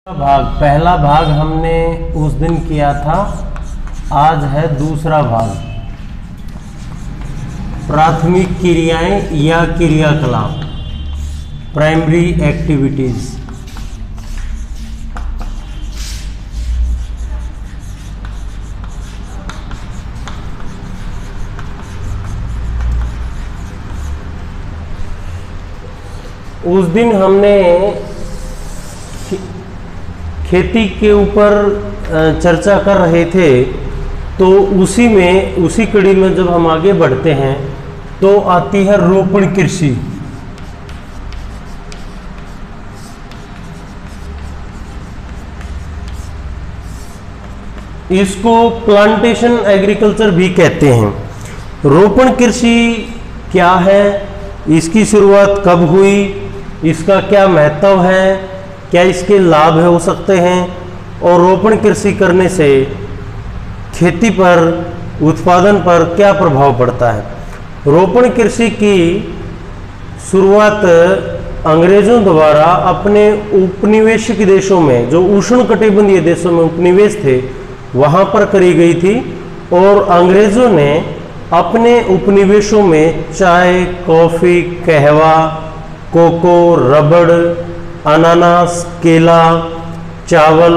पहला भाग हमने उस दिन किया था, आज है दूसरा भाग। प्राथमिक क्रियाएं या क्रियाकलाप, प्राइमरी एक्टिविटीज। उस दिन हमने खेती के ऊपर चर्चा कर रहे थे, तो उसी कड़ी में जब हम आगे बढ़ते हैं तो आती है रोपण कृषि। इसको प्लांटेशन एग्रीकल्चर भी कहते हैं। रोपण कृषि क्या है, इसकी शुरुआत कब हुई, इसका क्या महत्व है, क्या इसके लाभ हो सकते हैं, और रोपण कृषि करने से खेती पर, उत्पादन पर क्या प्रभाव पड़ता है। रोपण कृषि की शुरुआत अंग्रेजों द्वारा अपने उपनिवेशिक देशों में, जो उष्णकटिबंधीय देशों में उपनिवेश थे, वहाँ पर करी गई थी। और अंग्रेजों ने अपने उपनिवेशों में चाय, कॉफ़ी, कहवा, कोको, रबड़, अनानास, केला, चावल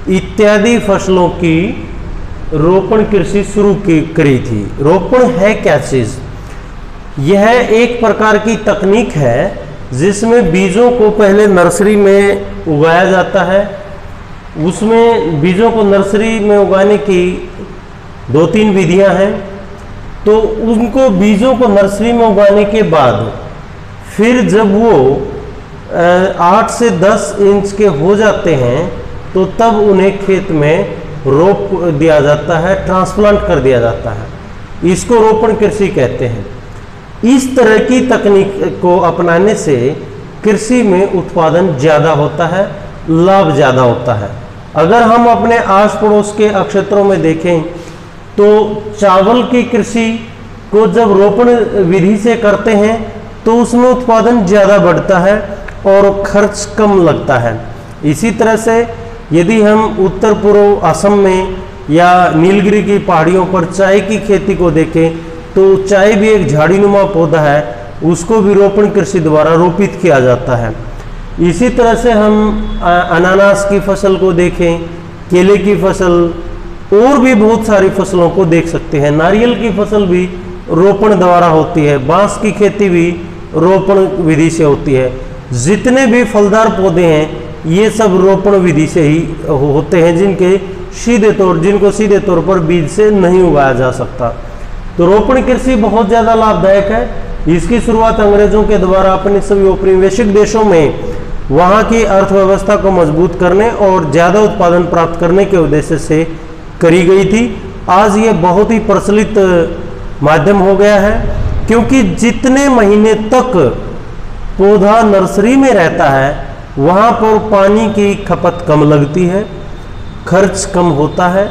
इत्यादि फसलों की रोपण कृषि शुरू करी थी। रोपण है क्या चीज़? यह एक प्रकार की तकनीक है जिसमें बीजों को पहले नर्सरी में उगाया जाता है। उसमें बीजों को नर्सरी में उगाने की 2-3 विधियां हैं। तो उनको बीजों को नर्सरी में उगाने के बाद फिर जब वो 8 से 10 इंच के हो जाते हैं तो तब उन्हें खेत में रोप दिया जाता है, ट्रांसप्लांट कर दिया जाता है। इसको रोपण कृषि कहते हैं। इस तरह की तकनीक को अपनाने से कृषि में उत्पादन ज़्यादा होता है, लाभ ज़्यादा होता है। अगर हम अपने आस पड़ोस के क्षेत्रों में देखें तो चावल की कृषि को जब रोपण विधि से करते हैं तो उसमें उत्पादन ज़्यादा बढ़ता है और खर्च कम लगता है। इसी तरह से यदि हम उत्तर पूर्व असम में या नीलगिरी की पहाड़ियों पर चाय की खेती को देखें तो चाय भी एक झाड़ीनुमा पौधा है, उसको भी रोपण कृषि द्वारा रोपित किया जाता है। इसी तरह से हम अनानास की फसल को देखें, केले की फसल, और भी बहुत सारी फसलों को देख सकते हैं। नारियल की फसल भी रोपण द्वारा होती है, बांस की खेती भी रोपण विधि से होती है। जितने भी फलदार पौधे हैं ये सब रोपण विधि से ही होते हैं, जिनको सीधे तौर पर बीज से नहीं उगाया जा सकता। तो रोपण कृषि बहुत ज़्यादा लाभदायक है। इसकी शुरुआत अंग्रेजों के द्वारा अपने सभी औपनिवेशिक देशों में वहाँ की अर्थव्यवस्था को मजबूत करने और ज़्यादा उत्पादन प्राप्त करने के उद्देश्य से करी गई थी। आज ये बहुत ही प्रचलित माध्यम हो गया है, क्योंकि जितने महीने तक पौधा नर्सरी में रहता है वहाँ पर पानी की खपत कम लगती है, खर्च कम होता है,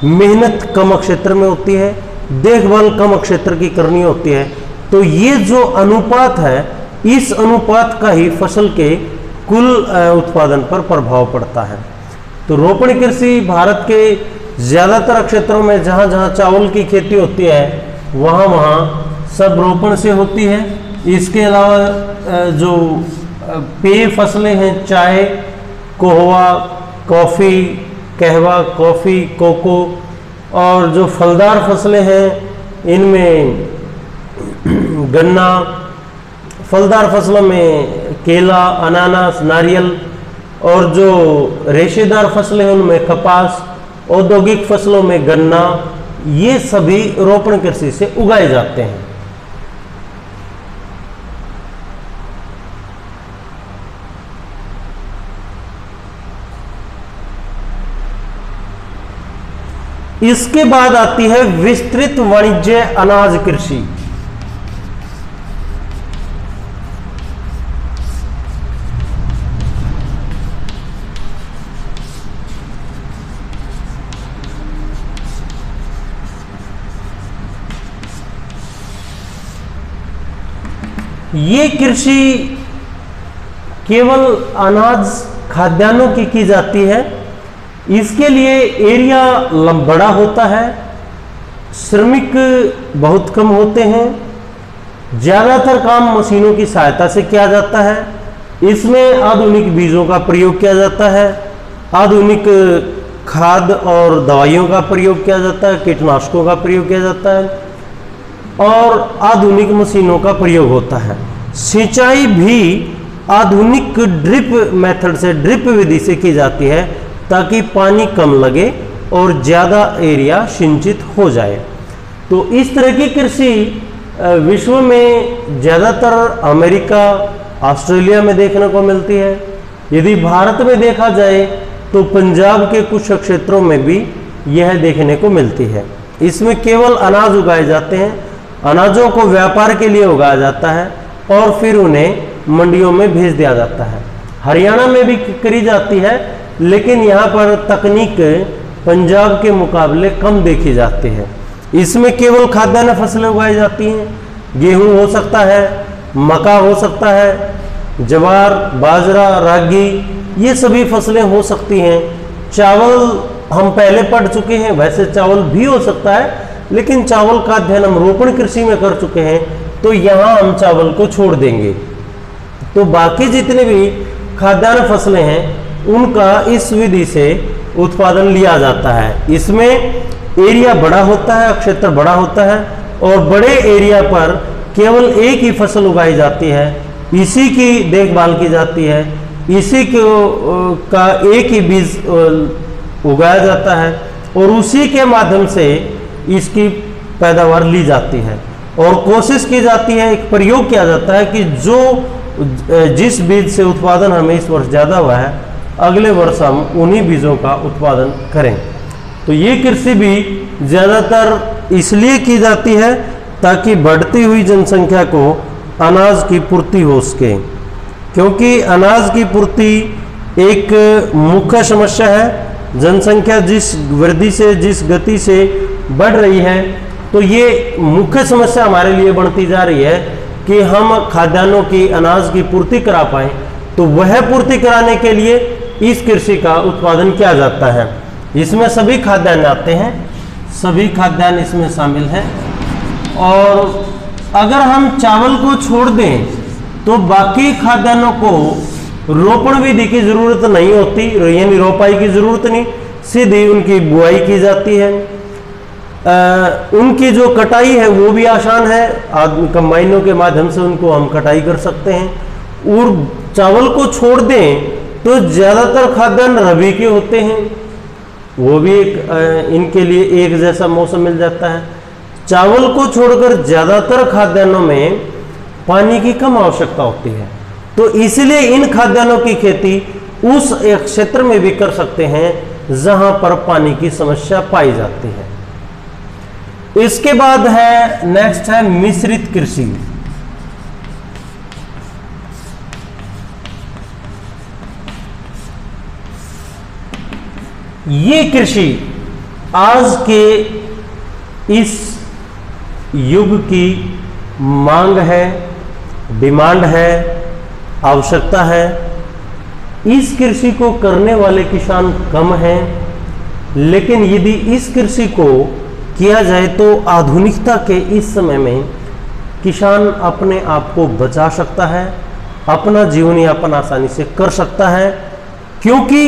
मेहनत कम क्षेत्र में होती है, देखभाल कम क्षेत्र की करनी होती है। तो ये जो अनुपात है, इस अनुपात का ही फसल के कुल उत्पादन पर प्रभाव पड़ता है। तो रोपण कृषि भारत के ज़्यादातर क्षेत्रों में जहाँ जहाँ चावल की खेती होती है वहाँ सब रोपण से होती है। इसके अलावा जो पेय फसलें हैं, चाय, कोहवा, कॉफ़ी, कहवा, कॉफ़ी, कोको, और जो फलदार फसलें हैं इनमें गन्ना, फलदार फसलों में केला, अनानास, नारियल, और जो रेशेदार फसलें हैं उनमें कपास, औद्योगिक फसलों में गन्ना, ये सभी रोपण कृषि से उगाए जाते हैं। इसके बाद आती है विस्तृत वाणिज्य अनाज कृषि। ये कृषि केवल अनाज खाद्यान्नों की जाती है। इसके लिए एरिया बड़ा होता है, श्रमिक बहुत कम होते हैं, ज़्यादातर काम मशीनों की सहायता से किया जाता है। इसमें आधुनिक बीजों का प्रयोग किया जाता है, आधुनिक खाद और दवाइयों का प्रयोग किया जाता है, कीटनाशकों का प्रयोग किया जाता है और आधुनिक मशीनों का प्रयोग होता है। सिंचाई भी आधुनिक ड्रिप मेथड से, ड्रिप विधि से की जाती है ताकि पानी कम लगे और ज़्यादा एरिया सिंचित हो जाए। तो इस तरह की कृषि विश्व में ज़्यादातर अमेरिका, ऑस्ट्रेलिया में देखने को मिलती है। यदि भारत में देखा जाए तो पंजाब के कुछ क्षेत्रों में भी यह देखने को मिलती है। इसमें केवल अनाज उगाए जाते हैं, अनाजों को व्यापार के लिए उगाया जाता है और फिर उन्हें मंडियों में भेज दिया जाता है। हरियाणा में भी करी जाती है, लेकिन यहाँ पर तकनीक पंजाब के मुकाबले कम देखी जाती है। इसमें केवल खाद्यान्न फसलें उगाई जाती हैं। गेहूँ हो सकता है, मक्का हो सकता है, ज्वार, बाजरा, रागी, ये सभी फसलें हो सकती हैं। चावल हम पहले पढ़ चुके हैं, वैसे चावल भी हो सकता है, लेकिन चावल का अध्ययन हम रोपण कृषि में कर चुके हैं, तो यहाँ हम चावल को छोड़ देंगे। तो बाकी जितने भी खाद्यान्न फसलें हैं उनका इस विधि से उत्पादन लिया जाता है। इसमें एरिया बड़ा होता है, क्षेत्र बड़ा होता है और बड़े एरिया पर केवल एक ही फसल उगाई जाती है, इसी की देखभाल की जाती है, इसी का एक ही बीज उगाया जाता है और उसी के माध्यम से इसकी पैदावार ली जाती है और कोशिश की जाती है, एक प्रयोग किया जाता है कि जिस बीज से उत्पादन हमें इस वर्ष ज़्यादा हुआ है, अगले वर्ष हम उन्हीं बीजों का उत्पादन करें। तो ये कृषि भी ज़्यादातर इसलिए की जाती है ताकि बढ़ती हुई जनसंख्या को अनाज की पूर्ति हो सके, क्योंकि अनाज की पूर्ति एक मुख्य समस्या है। जनसंख्या जिस वृद्धि से, जिस गति से बढ़ रही है, तो ये मुख्य समस्या हमारे लिए बढ़ती जा रही है कि हम खाद्यान्नों की, अनाज की पूर्ति करा पाएँ। तो वह पूर्ति कराने के लिए इस कृषि का उत्पादन किया जाता है। इसमें सभी खाद्यान्न आते हैं, सभी खाद्यान्न इसमें शामिल हैं। और अगर हम चावल को छोड़ दें तो बाकी खाद्यान्नों को रोपण विधि की ज़रूरत नहीं होती, यानी रोपाई की ज़रूरत नहीं, सीधी उनकी बुआई की जाती है। उनकी जो कटाई है वो भी आसान है, कंबाइनों के माध्यम से उनको हम कटाई कर सकते हैं। और चावल को छोड़ दें तो ज़्यादातर खाद्यान्न रबी के होते हैं, वो भी इनके लिए एक जैसा मौसम मिल जाता है। चावल को छोड़कर ज़्यादातर खाद्यान्नों में पानी की कम आवश्यकता होती है, तो इसलिए इन खाद्यान्नों की खेती उस एक क्षेत्र में भी कर सकते हैं जहां पर पानी की समस्या पाई जाती है। इसके बाद है, नेक्स्ट है मिश्रित कृषि। ये कृषि आज के इस युग की मांग है, डिमांड है, आवश्यकता है। इस कृषि को करने वाले किसान कम हैं, लेकिन यदि इस कृषि को किया जाए तो आधुनिकता के इस समय में किसान अपने आप को बचा सकता है, अपना जीवन यापन आसानी से कर सकता है, क्योंकि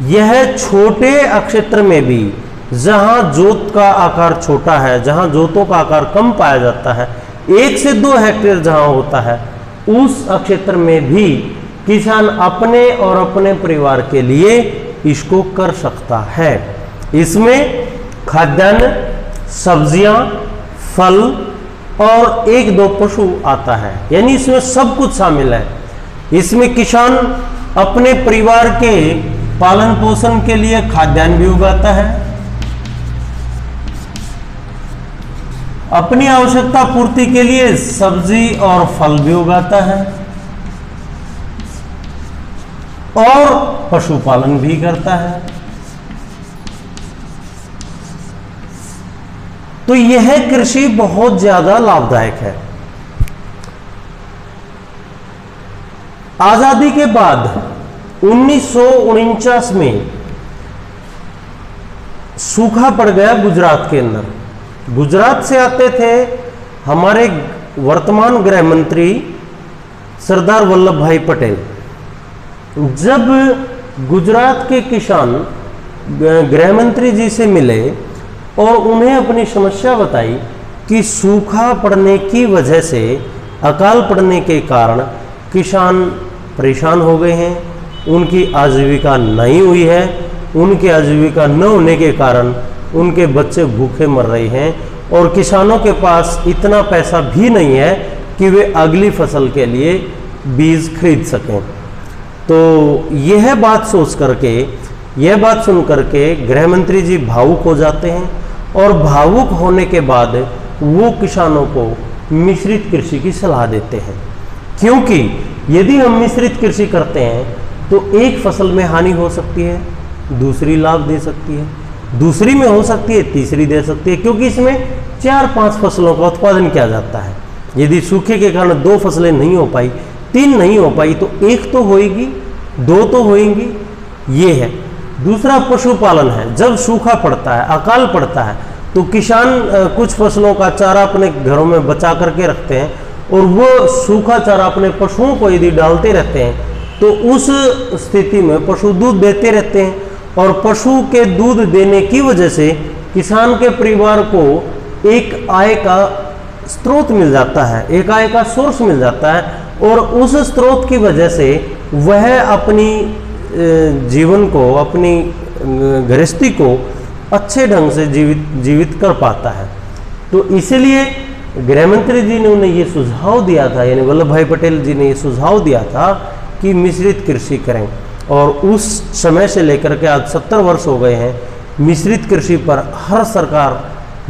यह छोटे क्षेत्र में भी, जहां जोत का आकार छोटा है, जहां जोतों का आकार कम पाया जाता है, 1 से 2 हेक्टेयर जहां होता है, उस क्षेत्र में भी किसान अपने और अपने परिवार के लिए इसको कर सकता है। इसमें खाद्यान्न, सब्जियां, फल और 1-2 पशु आता है, यानी इसमें सब कुछ शामिल है। इसमें किसान अपने परिवार के पालन पोषण के लिए खाद्यान्न भी उगाता है, अपनी आवश्यकता पूर्ति के लिए सब्जी और फल भी उगाता है और पशुपालन भी करता है। तो यह कृषि बहुत ज्यादा लाभदायक है। आजादी के बाद 1949 में सूखा पड़ गया गुजरात के अंदर। गुजरात से आते थे हमारे वर्तमान गृह मंत्री सरदार वल्लभ भाई पटेल। जब गुजरात के किसान गृह मंत्री जी से मिले और उन्हें अपनी समस्या बताई कि सूखा पड़ने की वजह से, अकाल पड़ने के कारण किसान परेशान हो गए हैं, उनकी आजीविका नहीं हुई है, उनकी आजीविका न होने के कारण उनके बच्चे भूखे मर रहे हैं और किसानों के पास इतना पैसा भी नहीं है कि वे अगली फसल के लिए बीज खरीद सकें। तो यह बात सोच करके, यह बात सुन करके गृह मंत्री जी भावुक हो जाते हैं और भावुक होने के बाद वो किसानों को मिश्रित कृषि की सलाह देते हैं। क्योंकि यदि हम मिश्रित कृषि करते हैं तो एक फसल में हानि हो सकती है, दूसरी लाभ दे सकती है, दूसरी में हो सकती है, तीसरी दे सकती है, क्योंकि इसमें 4-5 फसलों का उत्पादन किया जाता है। यदि सूखे के कारण 2 फसलें नहीं हो पाई, 3 नहीं हो पाई, तो 1 तो होएगी, 2 तो होएंगी। ये है। दूसरा पशुपालन है। जब सूखा पड़ता है, अकाल पड़ता है, तो किसान कुछ फसलों का चारा अपने घरों में बचा करके रखते हैं और वो सूखा चारा अपने पशुओं को यदि डालते रहते हैं तो उस स्थिति में पशु दूध देते रहते हैं और पशु के दूध देने की वजह से किसान के परिवार को एक आय का स्रोत मिल जाता है, एक आय का सोर्स मिल जाता है और उस स्रोत की वजह से वह अपनी जीवन को, अपनी गृहस्थी को अच्छे ढंग से जीवित कर पाता है। तो इसलिए गृह मंत्री जी ने उन्हें ये सुझाव दिया था, यानी वल्लभ भाई पटेल जी ने ये सुझाव दिया था कि मिश्रित कृषि करें। और उस समय से लेकर के आज 70 वर्ष हो गए हैं, मिश्रित कृषि पर हर सरकार,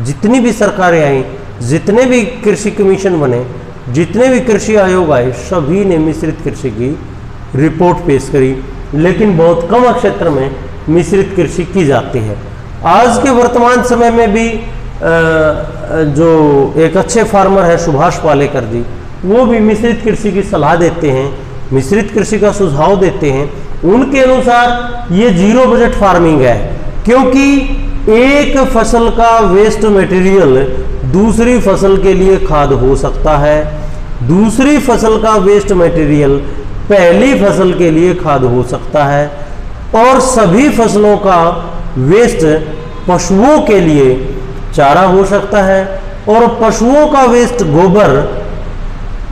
जितनी भी सरकारें आई, जितने भी कृषि कमीशन बने, जितने भी कृषि आयोग आए, सभी ने मिश्रित कृषि की रिपोर्ट पेश करी। लेकिन बहुत कम क्षेत्र में मिश्रित कृषि की जाती है। आज के वर्तमान समय में भी जो एक अच्छे फार्मर है सुभाष पालेकर जी, वो भी मिश्रित कृषि की सलाह देते हैं, मिश्रित कृषि का सुझाव देते हैं। उनके अनुसार ये 0 बजट फार्मिंग है, क्योंकि एक फसल का वेस्ट मटेरियल दूसरी फसल के लिए खाद हो सकता है, दूसरी फसल का वेस्ट मटेरियल पहली फसल के लिए खाद हो सकता है और सभी फसलों का वेस्ट पशुओं के लिए चारा हो सकता है और पशुओं का वेस्ट गोबर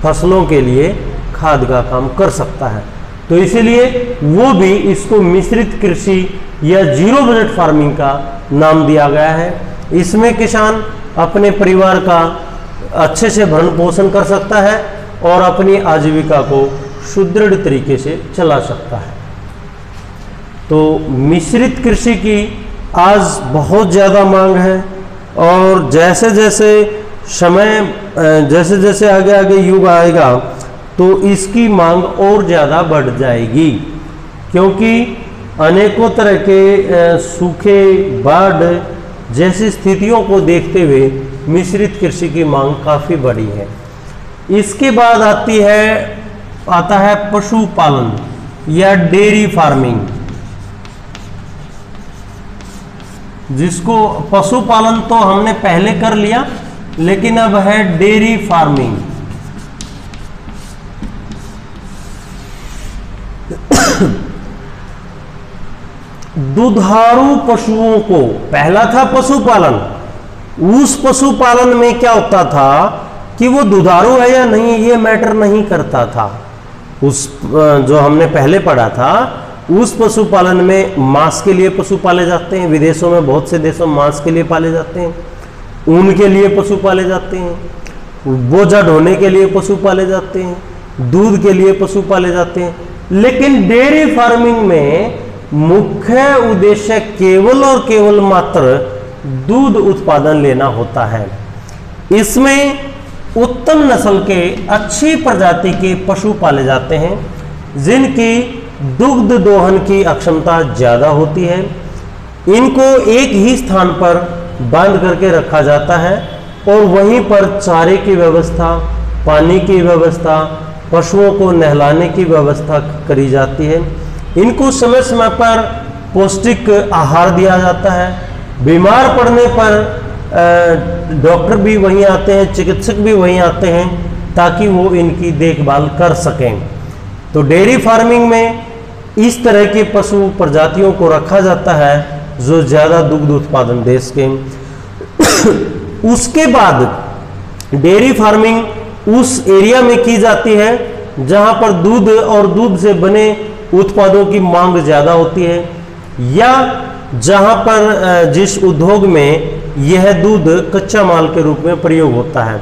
फसलों के लिए खाद का काम कर सकता है। तो इसीलिए वो भी इसको मिश्रित कृषि या 0 बजट फार्मिंग का नाम दिया गया है। इसमें किसान अपने परिवार का अच्छे से भरण पोषण कर सकता है और अपनी आजीविका को सुदृढ़ तरीके से चला सकता है। तो मिश्रित कृषि की आज बहुत ज़्यादा मांग है और जैसे जैसे समय, जैसे जैसे आगे आगे युग आएगा तो इसकी मांग और ज़्यादा बढ़ जाएगी, क्योंकि अनेकों तरह के सूखे, बाढ़ जैसी स्थितियों को देखते हुए मिश्रित कृषि की मांग काफ़ी बढ़ी है। इसके बाद आता है पशुपालन या डेयरी फार्मिंग, जिसको पशुपालन तो हमने पहले कर लिया, लेकिन अब है डेयरी फार्मिंग। दुधारू पशुओं को, पहला था पशुपालन, उस पशुपालन में क्या होता था कि वो दुधारू है या नहीं ये मैटर नहीं करता था। उस जो हमने पहले पढ़ा था, उस पशुपालन में मांस के लिए पशु पाले जाते हैं। विदेशों में, बहुत से देशों में मांस के लिए पाले जाते हैं, ऊन के लिए पशु पाले जाते हैं, बोझा ढोने के लिए पशु पाले जाते हैं, दूध के लिए पशु पाले जाते हैं। लेकिन डेयरी फार्मिंग में मुख्य उद्देश्य केवल और केवल मात्र दूध उत्पादन लेना होता है। इसमें उत्तम नस्ल के, अच्छी प्रजाति के पशु पाले जाते हैं, जिनकी दुग्ध दोहन की अक्षमता ज़्यादा होती है। इनको एक ही स्थान पर बांध करके रखा जाता है और वहीं पर चारे की व्यवस्था, पानी की व्यवस्था, पशुओं को नहलाने की व्यवस्था करी जाती है। इनको समय समय पर पौष्टिक आहार दिया जाता है। बीमार पड़ने पर डॉक्टर भी वहीं आते हैं, चिकित्सक भी वहीं आते हैं ताकि वो इनकी देखभाल कर सकें। तो डेयरी फार्मिंग में इस तरह के पशु प्रजातियों को रखा जाता है जो ज़्यादा दुग्ध उत्पादन दे सकें। उसके बाद डेयरी फार्मिंग उस एरिया में की जाती है जहां पर दूध और दूध से बने उत्पादों की मांग ज़्यादा होती है, या जहां पर जिस उद्योग में यह दूध कच्चा माल के रूप में प्रयोग होता है।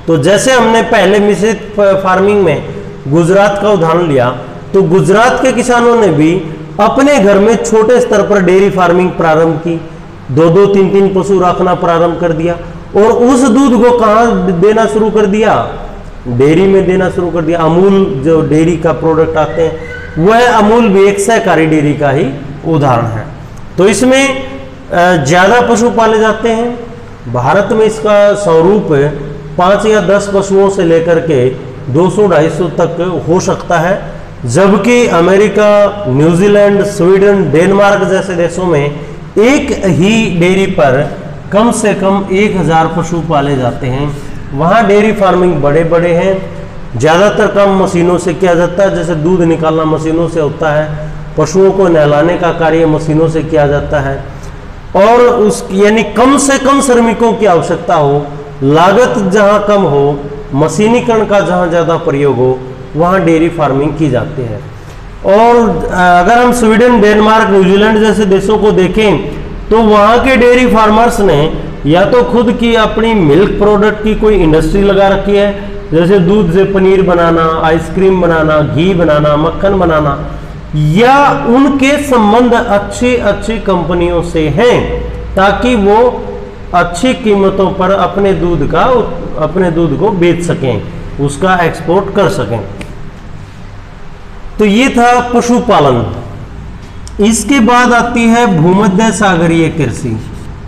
तो जैसे हमने पहले मिश्रित फार्मिंग में गुजरात का उदाहरण लिया, तो गुजरात के किसानों ने भी अपने घर में छोटे स्तर पर डेयरी फार्मिंग प्रारंभ की, 2-2, 3-3 पशु रखना प्रारंभ कर दिया और उस दूध को कहाँ देना शुरू कर दिया? डेयरी में देना शुरू कर दिया। अमूल जो डेयरी का प्रोडक्ट आते हैं, वह अमूल भी एक सहकारी डेयरी का ही उदाहरण है। तो इसमें ज़्यादा पशु पाले जाते हैं। भारत में इसका स्वरूप 5 या 10 पशुओं से लेकर के 200-250 तक हो सकता है, जबकि अमेरिका, न्यूजीलैंड, स्वीडन, डेनमार्क जैसे देशों में एक ही डेयरी पर कम से कम 1000 पशु पाले जाते हैं। वहाँ डेयरी फार्मिंग बड़े बड़े हैं, ज़्यादातर काम मशीनों से किया जाता है। जैसे दूध निकालना मशीनों से होता है, पशुओं को नहलाने का कार्य मशीनों से किया जाता है, और उस यानी कम से कम श्रमिकों की आवश्यकता हो, लागत जहाँ कम हो, मशीनीकरण का जहाँ ज़्यादा प्रयोग हो, वहाँ डेयरी फार्मिंग की जाती है। और अगर हम स्वीडन, डेनमार्क, न्यूजीलैंड जैसे देशों को देखें तो वहाँ के डेयरी फार्मर्स ने या तो खुद की अपनी मिल्क प्रोडक्ट की कोई इंडस्ट्री लगा रखी है, जैसे दूध से पनीर बनाना, आइसक्रीम बनाना, घी बनाना, मक्खन बनाना, या उनके संबंध अच्छी अच्छी कंपनियों से हैं ताकि वो अच्छी कीमतों पर अपने दूध को बेच सकें, उसका एक्सपोर्ट कर सकें। तो ये था पशुपालन। इसके बाद आती है भूमध्य सागरीय कृषि।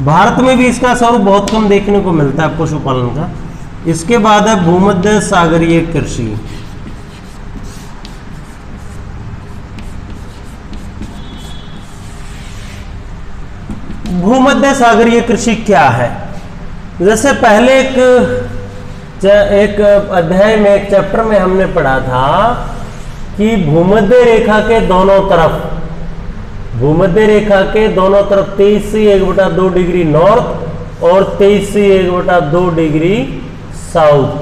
भारत में भी इसका स्वरूप बहुत कम देखने को मिलता है पशुपालन का। इसके बाद है भूमध्य सागरीय कृषि। भूमध्य सागरीय कृषि क्या है? जैसे पहले एक अध्याय में, एक चैप्टर में हमने पढ़ा था कि भूमध्य रेखा के दोनों तरफ 23 से 1/2 डिग्री नॉर्थ और 23 से 1/2 डिग्री साउथ,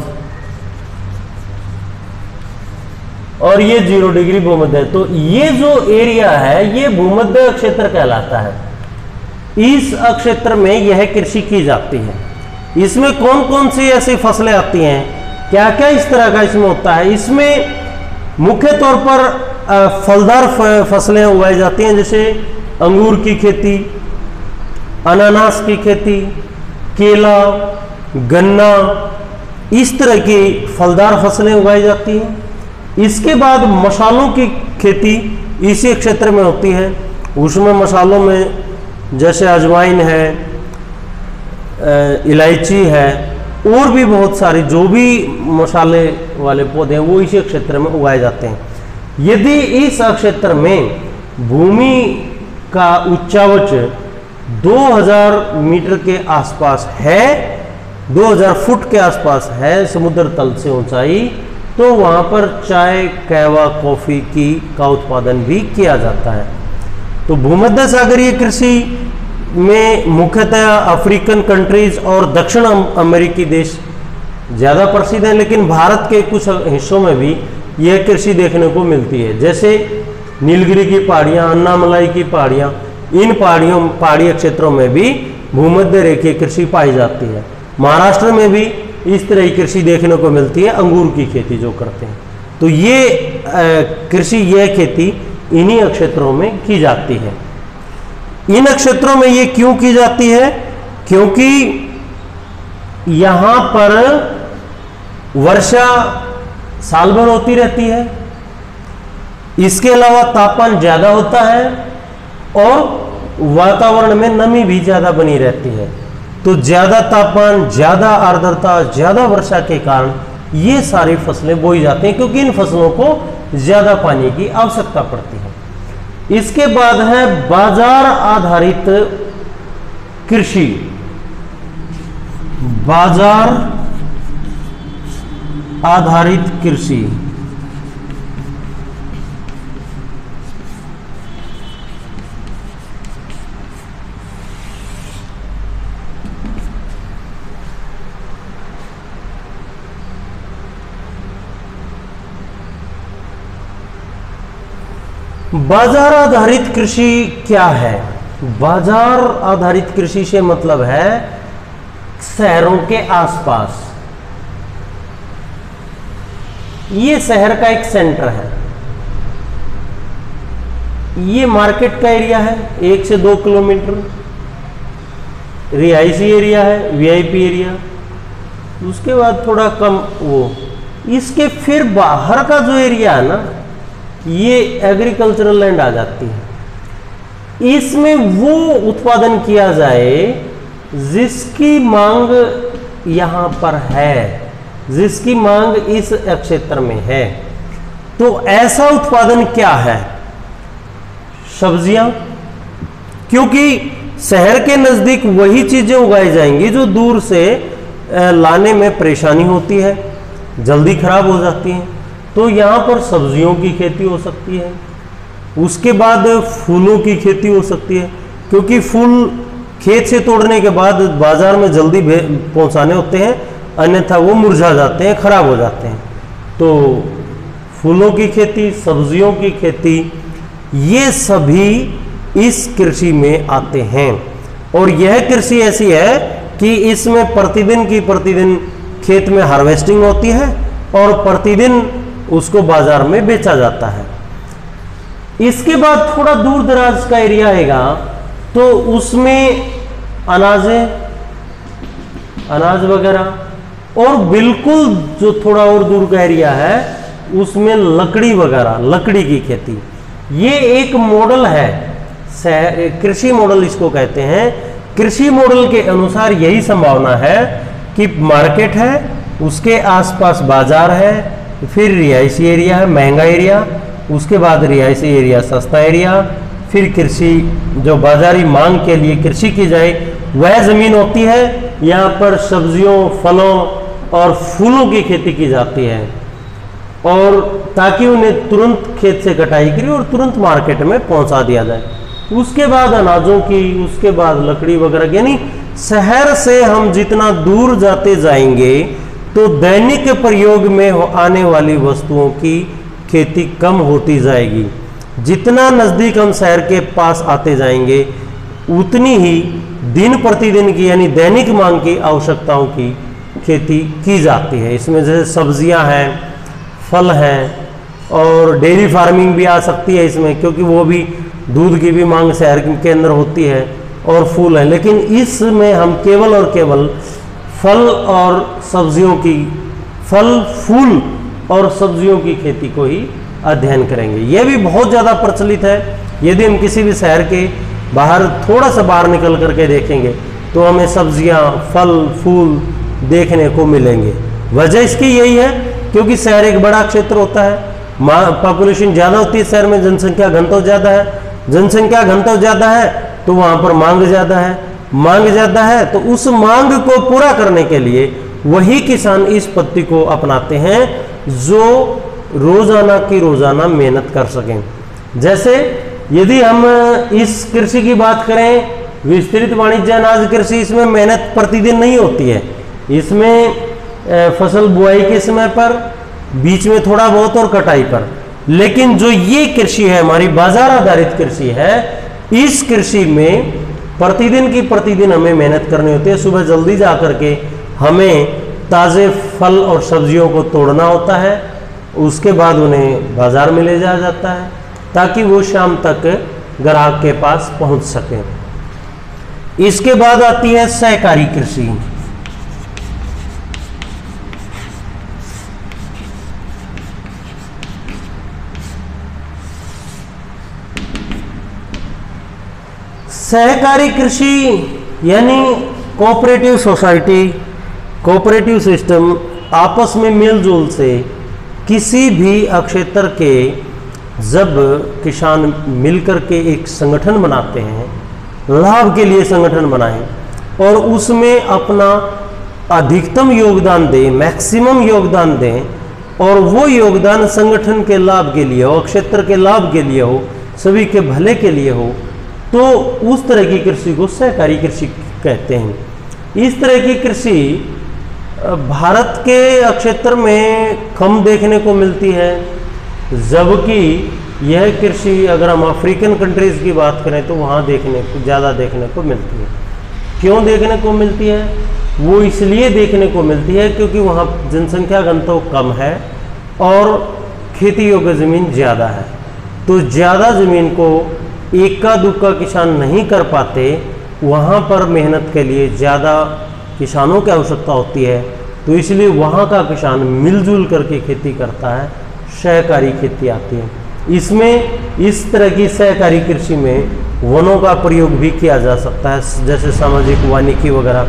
और ये 0 डिग्री भूमध्य। तो ये जो एरिया है ये भूमध्य क्षेत्र कहलाता है। इस क्षेत्र में यह कृषि की जाती है। इसमें कौन कौन सी ऐसी फसलें आती हैं, क्या क्या इस तरह का इसमें होता है? इसमें मुख्य तौर पर फलदार फसलें उगाई जाती हैं, जैसे अंगूर की खेती, अनानास की खेती, केला, गन्ना, इस तरह की फलदार फसलें उगाई जाती हैं। इसके बाद मसालों की खेती इसी क्षेत्र में होती है। उसमें मसालों में जैसे अजवाइन है, इलायची है, और भी बहुत सारे जो भी मसाले वाले पौधे हैं वो इसी क्षेत्र में उगाए जाते हैं। यदि इस क्षेत्र में भूमि का उच्चावच 2000 मीटर के आसपास है, 2000 फुट के आसपास है समुद्र तल से ऊंचाई, तो वहाँ पर चाय, कहवा, कॉफ़ी का उत्पादन भी किया जाता है। तो भूमध्य सागरीय कृषि में मुख्यतः अफ्रीकन कंट्रीज और दक्षिण अमेरिकी देश ज़्यादा प्रसिद्ध हैं, लेकिन भारत के कुछ हिस्सों में भी यह कृषि देखने को मिलती है। जैसे नीलगिरी की पहाड़ियाँ, अन्नामलाई की पहाड़ियाँ, इन पहाड़ीय क्षेत्रों में भी भूमध्य रेखीय कृषि पाई जाती है। महाराष्ट्र में भी इस तरह की कृषि देखने को मिलती है, अंगूर की खेती जो करते हैं। तो ये कृषि, यह खेती इन्हीं क्षेत्रों में की जाती है। इन क्षेत्रों में ये क्यों की जाती है? क्योंकि यहाँ पर वर्षा साल भर होती रहती है, इसके अलावा तापमान ज़्यादा होता है और वातावरण में नमी भी ज़्यादा बनी रहती है। तो ज़्यादा तापमान, ज़्यादा आर्द्रता, ज़्यादा वर्षा के कारण ये सारी फसलें बोई जाती हैं, क्योंकि इन फसलों को ज़्यादा पानी की आवश्यकता पड़ती है। इसके बाद है बाजार आधारित कृषि। बाजार आधारित कृषि बाजार आधारित कृषि क्या है? बाजार आधारित कृषि से मतलब है शहरों के आसपास, ये शहर का एक सेंटर है, ये मार्केट का एरिया है 1 से 2 किलोमीटर, रिहायशी एरिया है, वीआईपी एरिया, उसके बाद थोड़ा कम वो, इसके फिर बाहर का जो एरिया है ना, ये एग्रीकल्चरल लैंड आ जाती है। इसमें वो उत्पादन किया जाए जिसकी मांग यहां पर है, जिसकी मांग इस क्षेत्र में है। तो ऐसा उत्पादन क्या है? सब्जियां, क्योंकि शहर के नजदीक वही चीजें उगाई जाएंगी जो दूर से लाने में परेशानी होती है, जल्दी खराब हो जाती हैं। तो यहाँ पर सब्जियों की खेती हो सकती है, उसके बाद फूलों की खेती हो सकती है, क्योंकि फूल खेत से तोड़ने के बाद बाजार में जल्दी पहुँचाने होते हैं, अन्यथा वो मुरझा जाते हैं, खराब हो जाते हैं। तो फूलों की खेती, सब्जियों की खेती, ये सभी इस कृषि में आते हैं। और यह कृषि ऐसी है कि इसमें प्रतिदिन खेत में हार्वेस्टिंग होती है और प्रतिदिन उसको बाजार में बेचा जाता है। इसके बाद थोड़ा दूर दराज का एरिया आएगा तो उसमें अनाज वगैरह, और बिल्कुल जो थोड़ा और दूर का एरिया है उसमें लकड़ी वगैरह, लकड़ी की खेती। ये एक मॉडल है, कृषि मॉडल इसको कहते हैं। कृषि मॉडल के अनुसार यही संभावना है कि मार्केट है, उसके आसपास बाजार है, फिर रिहायशी एरिया है, महंगा एरिया, उसके बाद रिहायशी एरिया, सस्ता एरिया, फिर कृषि जो बाजारी मांग के लिए कृषि की जाए वह जमीन होती है। यहाँ पर सब्जियों, फलों और फूलों की खेती की जाती है, और ताकि उन्हें तुरंत खेत से कटाई करी और तुरंत मार्केट में पहुंचा दिया जाए। उसके बाद अनाजों की, उसके बाद लकड़ी वगैरह की, यानी शहर से हम जितना दूर जाते जाएंगे तो दैनिक प्रयोग में आने वाली वस्तुओं की खेती कम होती जाएगी। जितना नज़दीक हम शहर के पास आते जाएंगे उतनी ही दिन प्रतिदिन की यानी दैनिक मांग की आवश्यकताओं की खेती की जाती है। इसमें जैसे सब्जियां हैं, फल हैं, और डेयरी फार्मिंग भी आ सकती है इसमें, क्योंकि वो भी दूध की भी मांग शहर के अंदर होती है, और फूल है। लेकिन इसमें हम केवल और केवल फल और सब्जियों की, फल, फूल और सब्जियों की खेती को ही अध्ययन करेंगे। यह भी बहुत ज़्यादा प्रचलित है। यदि हम किसी भी शहर के बाहर थोड़ा सा बाहर निकल करके देखेंगे तो हमें सब्जियां, फल, फूल देखने को मिलेंगे। वजह इसकी यही है क्योंकि शहर एक बड़ा क्षेत्र होता है, पॉपुलेशन ज़्यादा होती है शहर में, जनसंख्या घनत्व ज़्यादा है, जनसंख्या घनत्व ज़्यादा है तो वहाँ पर मांग ज़्यादा है, मांग ज़्यादा है तो उस मांग को पूरा करने के लिए वही किसान इस पद्धति को अपनाते हैं जो रोजाना की रोजाना मेहनत कर सकें। जैसे यदि हम इस कृषि की बात करें, विस्तृत वाणिज्य अनाज कृषि, इसमें मेहनत प्रतिदिन नहीं होती है। इसमें फसल बुआई के समय पर, बीच में थोड़ा बहुत और कटाई पर। लेकिन जो ये कृषि है हमारी बाजार आधारित कृषि है, इस कृषि में प्रतिदिन की प्रतिदिन हमें मेहनत करनी होती है। सुबह जल्दी जा करके हमें ताज़े फल और सब्जियों को तोड़ना होता है, उसके बाद उन्हें बाजार में ले जाया जाता है ताकि वो शाम तक ग्राहक के पास पहुंच सके। इसके बाद आती है सहकारी कृषि। सहकारी कृषि यानी कोऑपरेटिव सोसाइटी, कोऑपरेटिव सिस्टम, आपस में मेलजोल से किसी भी अक्षेत्र के जब किसान मिलकर के एक संगठन बनाते हैं, लाभ के लिए संगठन बनाएं और उसमें अपना अधिकतम योगदान दें, मैक्सिमम योगदान दें, और वो योगदान संगठन के लाभ के लिए हो, क्षेत्र के लाभ के लिए हो, सभी के भले के लिए हो, तो उस तरह की कृषि को सहकारी कृषि कहते हैं। इस तरह की कृषि भारत के क्षेत्र में कम देखने को मिलती है, जबकि यह कृषि अगर हम अफ्रीकन कंट्रीज़ की बात करें तो वहाँ ज़्यादा देखने को मिलती है। क्यों देखने को मिलती है? वो इसलिए देखने को मिलती है क्योंकि वहाँ जनसंख्या घनत्व कम है और खेती योग्य ज़मीन ज़्यादा है। तो ज़्यादा ज़मीन को इक्का दुक्का किसान नहीं कर पाते, वहाँ पर मेहनत के लिए ज़्यादा किसानों की आवश्यकता होती है, तो इसलिए वहाँ का किसान मिलजुल करके खेती करता है, सहकारी खेती आती है। इसमें इस तरह की सहकारी कृषि में वनों का प्रयोग भी किया जा सकता है, जैसे सामाजिक वानिकी वगैरह।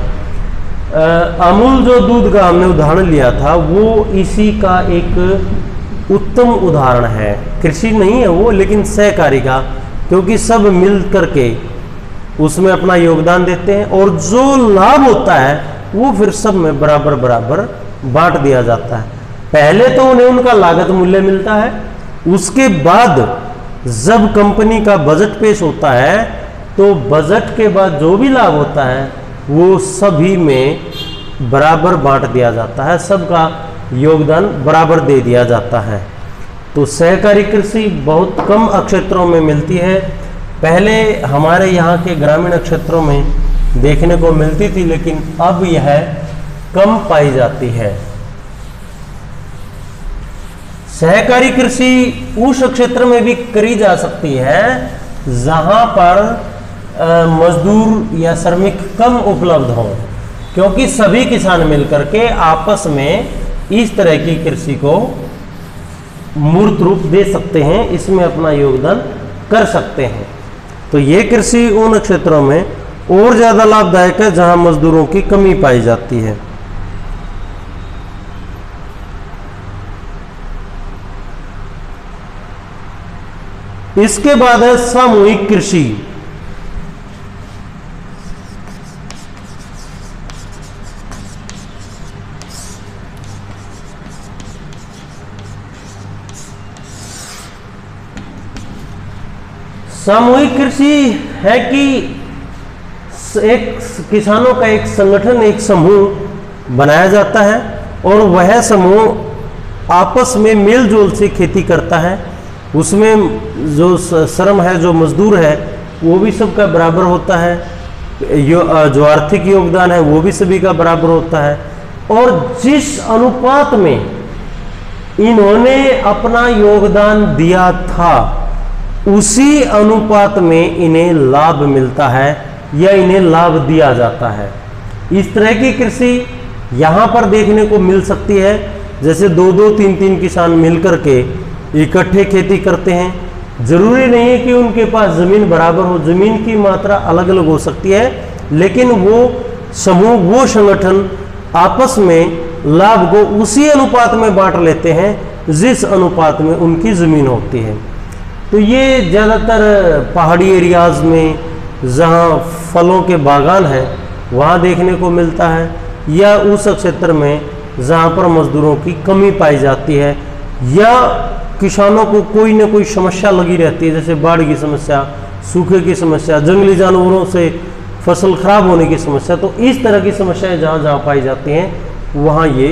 अमूल जो दूध का हमने उदाहरण लिया था वो इसी का एक उत्तम उदाहरण है। कृषि नहीं है वो, लेकिन सहकारी का, क्योंकि सब मिल करके उसमें अपना योगदान देते हैं और जो लाभ होता है वो फिर सब में बराबर बराबर बांट दिया जाता है। पहले तो उन्हें उनका लागत मूल्य मिलता है, उसके बाद जब कंपनी का बजट पेश होता है तो बजट के बाद जो भी लाभ होता है वो सभी में बराबर बांट दिया जाता है, सबका योगदान बराबर दे दिया जाता है। तो सहकारी कृषि बहुत कम क्षेत्रों में मिलती है। पहले हमारे यहाँ के ग्रामीण क्षेत्रों में देखने को मिलती थी, लेकिन अब यह कम पाई जाती है। सहकारी कृषि उस क्षेत्र में भी करी जा सकती है जहां पर मजदूर या श्रमिक कम उपलब्ध हों, क्योंकि सभी किसान मिलकर के आपस में इस तरह की कृषि को मूर्त रूप दे सकते हैं, इसमें अपना योगदान कर सकते हैं। तो ये कृषि उन क्षेत्रों में और ज़्यादा लाभदायक है जहां मजदूरों की कमी पाई जाती है। इसके बाद है सामूहिक कृषि। सामूहिक कृषि है कि एक किसानों का एक संगठन, एक समूह बनाया जाता है और वह समूह आपस में मेलजोल से खेती करता है। उसमें जो श्रम है, जो मजदूर है, वो भी सबका बराबर होता है, जो आर्थिक योगदान है वो भी सभी का बराबर होता है, और जिस अनुपात में इन्होंने अपना योगदान दिया था उसी अनुपात में इन्हें लाभ मिलता है या इन्हें लाभ दिया जाता है। इस तरह की कृषि यहाँ पर देखने को मिल सकती है, जैसे दो दो तीन तीन किसान मिलकर के इकट्ठे खेती करते हैं। जरूरी नहीं है कि उनके पास जमीन बराबर हो, जमीन की मात्रा अलग अलग हो सकती है, लेकिन वो समूह, वो संगठन आपस में लाभ को उसी अनुपात में बांट लेते हैं जिस अनुपात में उनकी जमीन होती है। तो ये ज़्यादातर पहाड़ी एरियाज में जहाँ फलों के बागान हैं वहाँ देखने को मिलता है, या उस क्षेत्र में जहाँ पर मजदूरों की कमी पाई जाती है या किसानों को कोई ना कोई समस्या लगी रहती है, जैसे बाढ़ की समस्या, सूखे की समस्या, जंगली जानवरों से फसल खराब होने की समस्या। तो इस तरह की समस्याएं जहाँ जहाँ पाई जाती हैं वहाँ ये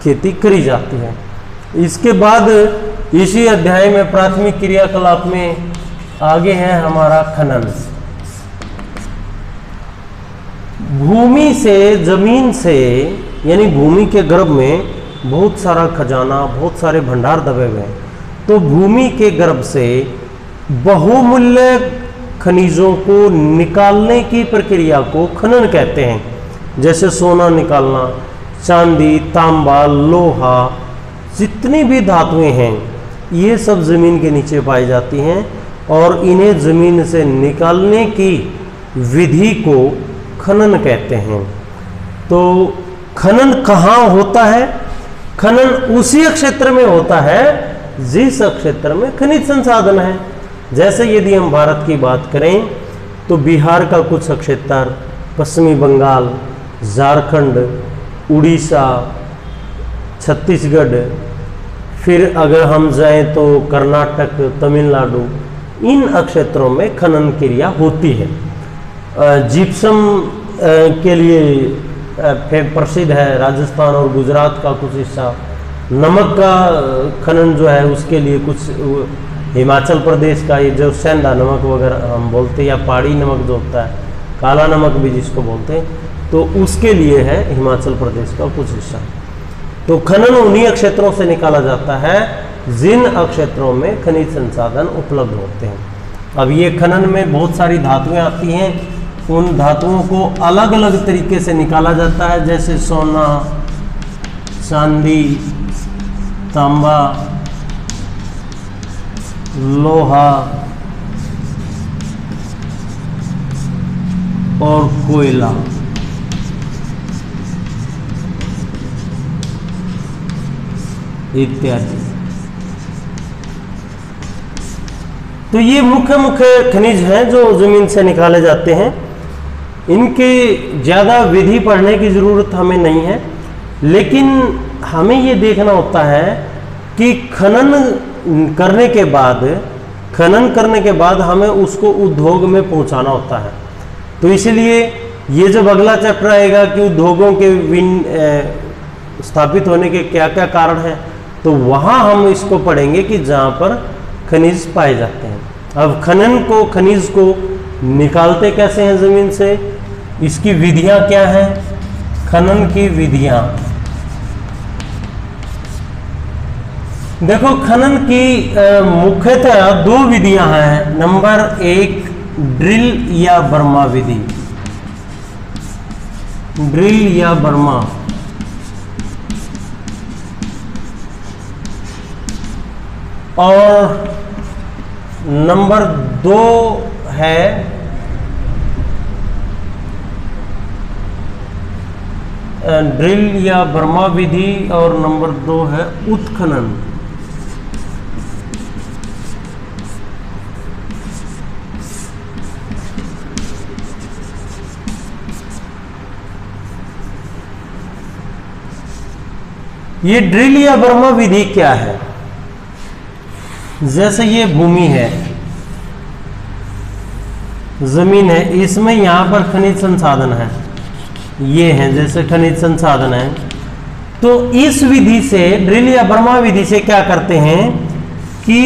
खेती करी जाती है। इसके बाद इसी अध्याय में प्राथमिक क्रियाकलाप में आगे है हमारा खनन। भूमि से, जमीन से, यानी भूमि के गर्भ में बहुत सारा खजाना, बहुत सारे भंडार दबे हुए हैं, तो भूमि के गर्भ से बहुमूल्य खनिजों को निकालने की प्रक्रिया को खनन कहते हैं। जैसे सोना निकालना, चांदी, तांबा, लोहा, जितनी भी धातुएं हैं ये सब ज़मीन के नीचे पाई जाती हैं और इन्हें ज़मीन से निकालने की विधि को खनन कहते हैं। तो खनन कहाँ होता है? खनन उसी क्षेत्र में होता है जिस क्षेत्र में खनिज संसाधन है। जैसे यदि हम भारत की बात करें तो बिहार का कुछ क्षेत्र, पश्चिमी बंगाल, झारखंड, उड़ीसा, छत्तीसगढ़, फिर अगर हम जाएं तो कर्नाटक, तमिलनाडु, इन क्षेत्रों में खनन क्रिया होती है। जिप्सम के लिए प्रसिद्ध है राजस्थान और गुजरात का कुछ हिस्सा। नमक का खनन जो है उसके लिए कुछ हिमाचल प्रदेश का, ये जो सेंधा नमक वगैरह हम बोलते हैं, या पहाड़ी नमक जो होता है, काला नमक भी जिसको बोलते हैं, तो उसके लिए है हिमाचल प्रदेश का कुछ हिस्सा। तो खनन उन्हीं क्षेत्रों से निकाला जाता है जिन क्षेत्रों में खनिज संसाधन उपलब्ध होते हैं। अब ये खनन में बहुत सारी धातुएं आती हैं, उन धातुओं को अलग अलग तरीके से निकाला जाता है, जैसे सोना, चांदी, तांबा, लोहा और कोयला। इत्यादि। तो ये मुख्य मुख्य खनिज हैं जो जमीन से निकाले जाते हैं। इनकी ज़्यादा विधि पढ़ने की ज़रूरत हमें नहीं है, लेकिन हमें ये देखना होता है कि खनन करने के बाद हमें उसको उद्योग में पहुंचाना होता है। तो इसलिए ये जब अगला चैप्टर आएगा कि उद्योगों के स्थापित होने के क्या क्या कारण हैं, तो वहाँ हम इसको पढ़ेंगे कि जहाँ पर खनिज पाए जाते हैं। अब खनिज को निकालते कैसे हैं ज़मीन से, इसकी विधियाँ क्या हैं, खनन की विधियाँ। देखो, खनन की मुख्यतः दो विधियां हैं। नंबर 1 ड्रिल या बर्मा विधि। ड्रिल या बर्मा, और नंबर 2 है ड्रिल या बर्मा विधि, और नंबर 2 है उत्खनन। ये ड्रिल या बर्मा विधि क्या है? जैसे ये भूमि है, जमीन है, इसमें यहां पर खनिज संसाधन है, ये हैं जैसे खनिज संसाधन है। तो इस विधि से, ड्रिल या बर्मा विधि से क्या करते हैं कि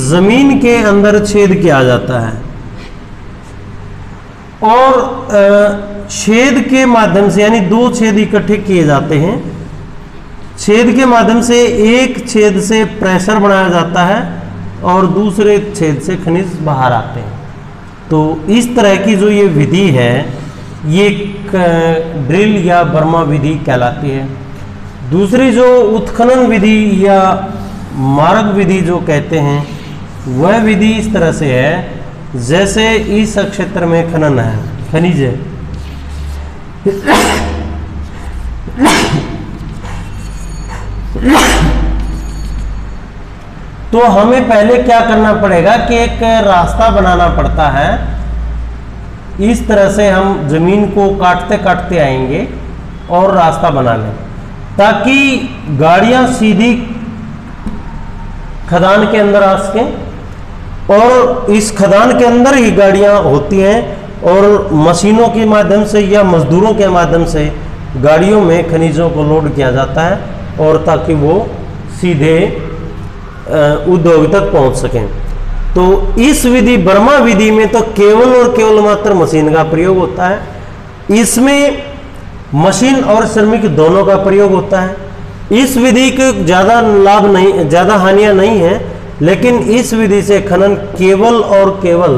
जमीन के अंदर छेद किया जाता है, और छेद के माध्यम से, यानी 2 छेद इकट्ठे किए जाते हैं। छेद के माध्यम से एक छेद से प्रेशर बनाया जाता है और दूसरे छेद से खनिज बाहर आते हैं। तो इस तरह की जो ये विधि है, ये ड्रिल या बर्मा विधि कहलाती है। दूसरी जो उत्खनन विधि या मार्ग विधि जो कहते हैं, वह विधि इस तरह से है, जैसे इस क्षेत्र में खनन है, खनिज है, तो हमें पहले क्या करना पड़ेगा कि एक रास्ता बनाना पड़ता है। इस तरह से हम जमीन को काटते काटते आएंगे और रास्ता बना लें, ताकि गाड़ियां सीधी खदान के अंदर आ सकें। और इस खदान के अंदर ही गाड़ियां होती हैं, और मशीनों के माध्यम से या मजदूरों के माध्यम से गाड़ियों में खनिजों को लोड किया जाता है, और ताकि वो सीधे उद्योग तक पहुंच सकें। तो इस विधि, बर्मा विधि में तो केवल और केवल मात्र मशीन का प्रयोग होता है। इसमें मशीन और श्रमिक दोनों का प्रयोग होता है। इस विधि के ज़्यादा लाभ नहीं, ज़्यादा हानियां नहीं है, लेकिन इस विधि से खनन केवल और केवल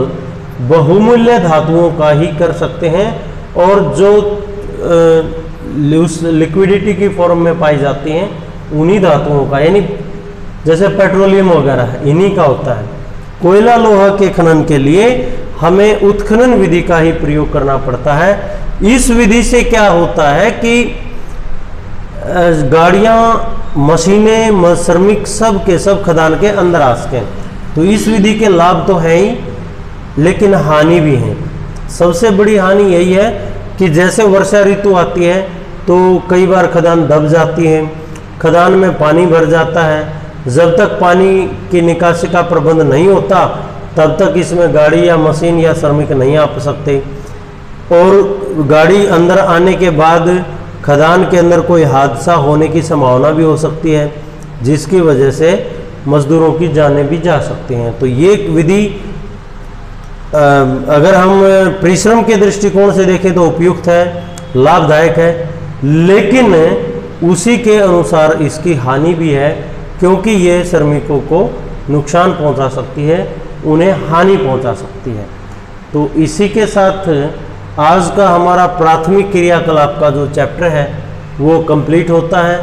बहुमूल्य धातुओं का ही कर सकते हैं, और जो लिक्विडिटी की फॉर्म में पाई जाती हैं उन्हीं धातुओं का, यानी जैसे पेट्रोलियम वगैरह इन्हीं का होता है। कोयला लोहा के खनन के लिए हमें उत्खनन विधि का ही प्रयोग करना पड़ता है। इस विधि से क्या होता है कि गाड़ियां मशीनें, श्रमिक सब के सब खदान के अंदर आ सकें। तो इस विधि के लाभ तो हैं ही, लेकिन हानि भी हैं। सबसे बड़ी हानि यही है कि जैसे वर्षा ऋतु आती है तो कई बार खदान दब जाती है, खदान में पानी भर जाता है। जब तक पानी की निकासी का प्रबंध नहीं होता तब तक इसमें गाड़ी या मशीन या श्रमिक नहीं आ सकते, और गाड़ी अंदर आने के बाद खदान के अंदर कोई हादसा होने की संभावना भी हो सकती है, जिसकी वजह से मजदूरों की जानें भी जा सकती हैं। तो ये विधि अगर हम परिश्रम के दृष्टिकोण से देखें तो उपयुक्त है, लाभदायक है, लेकिन उसी के अनुसार इसकी हानि भी है, क्योंकि ये श्रमिकों को नुकसान पहुंचा सकती है, उन्हें हानि पहुंचा सकती है। तो इसी के साथ आज का हमारा प्राथमिक क्रियाकलाप का जो चैप्टर है वो कंप्लीट होता है।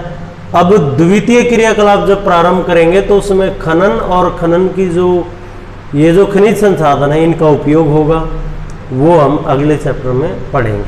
अब द्वितीय क्रियाकलाप जब प्रारंभ करेंगे तो उसमें खनन और खनन की जो खनिज संसाधन है इनका उपयोग होगा, वो हम अगले चैप्टर में पढ़ेंगे।